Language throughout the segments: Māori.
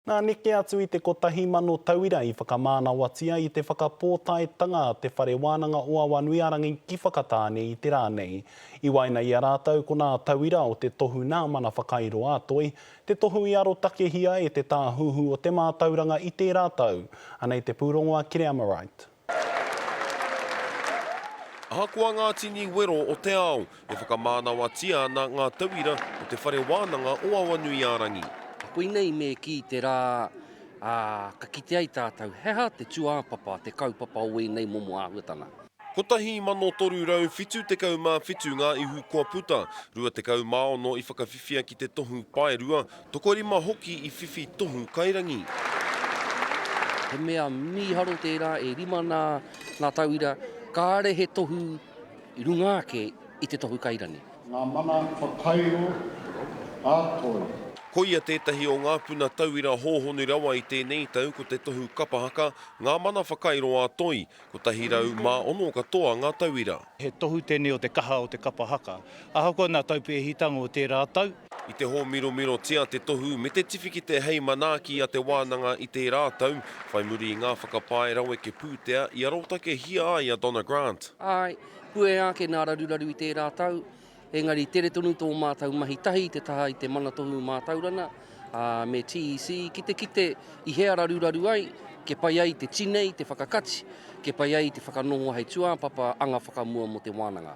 Nā neke atu i te kotahi mano tauira I whakamānawatia I te whakapōtaetanga te whare wānanga o Awanuiarangi ki whakatāne I te rānei. I waina I a rātau ko nā tauira o te tohu nā mana whakairo ātoi, te tohu I aro takehia e te tāhuhu o te mātauranga I te rātau. Anei te pūrongoa Kire Amorite. Ahakoa ngā tini wero o te ao, e whakamānawatia ana ngā tauira o te whare wānanga o Awanuiarangi. Koe nei me ki te rā ka kite ai tātou heha, te tuāpapa, te kaupapa o nei momo āhuatanga. Kotahi mano toru rau whitu te kau mā whitu ngā ihu kua puta, rua te kau māono I whakawhiwhia ki te tohu pae rua, toko rima hoki I whiwhi tohu kairangi. He mea miharo tērā e rima nā tauira, kāre he tohu I runga ake I te tohu kairangi. Ngā mana whakairo ātoi. Ko ia tētahi o ngā puna tauira hōhonu rawa I tēnei tau ko te tohu kapahaka, ngā mana whakairo ātoi, ko tahi rau mā ono katoa ngā tauira. He tohu tēnei o te kaha o te kapahaka. Ahakoa nā taupehitanga o te rātau. I te hō miro tia te tohu, me te tiwhiki te hei manaaki a te wānanga I te rātau, whai muri I ngā whakapae rawe ke pūtea, I arotake hia ai a Donna Grant. Ai, pue ake nā raruraru I te rātau, engari tere tonu tō mātau mahi tahi, te taha I te mana tohu mātaurana, me TEC, kite I hea raruraru ai, ke pai ai te tinei, te whakakati, ke pai ai te whakanoho hei tuāpapa, anga whakamua mo te wānanga.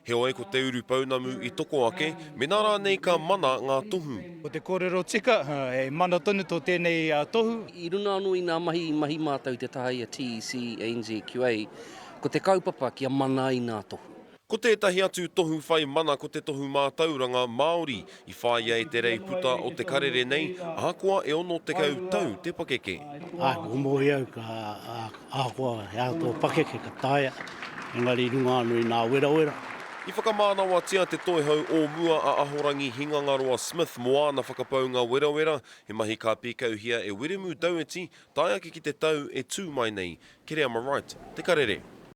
He oe ko te uru paunamu I toko ake, me nā rānei ka mana ngā tohu. O te kōrero tika, e mana tonu tō tēnei tohu. I runa anō I nā mahi mātau te taha I a TEC, NZQA, ko te kaupapa ki a mana I nā tohu. Ko tētahi atu tohu whai mana ko te tohu mātauranga Māori, I whāia e te rei puta o te karere nei, ahakoa e ono te kau tau te pakeke. Ko mōi au ka ahakoa e ato pakeke ka taia, engari runga anō I nā wera. I whakamānawa tia te toehau o mua a Ahorangi Hingangaroa Smith Moana whakapaunga wera, he mahi ka pīkau hia e Wiremu Daueti, tai ake ki te tau e tū mai nei. Kere Amorite, te karere.